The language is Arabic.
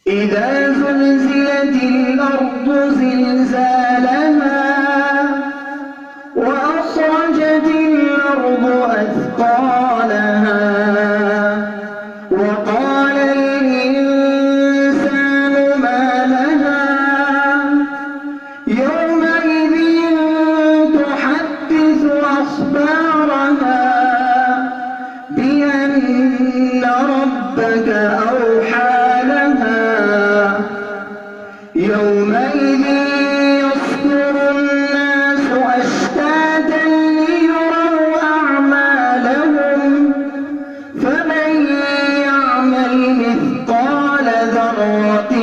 إذا زلزلت الأرض زلزالها وأخرجت الأرض أثقالها وقال الإنسان ما لها يومئذ تحدث أخبارها بأن ربك أوحى لها يومئذ يصدر الناس أشتاتا ليروا أعمالهم فمن يعمل مثقال ذرة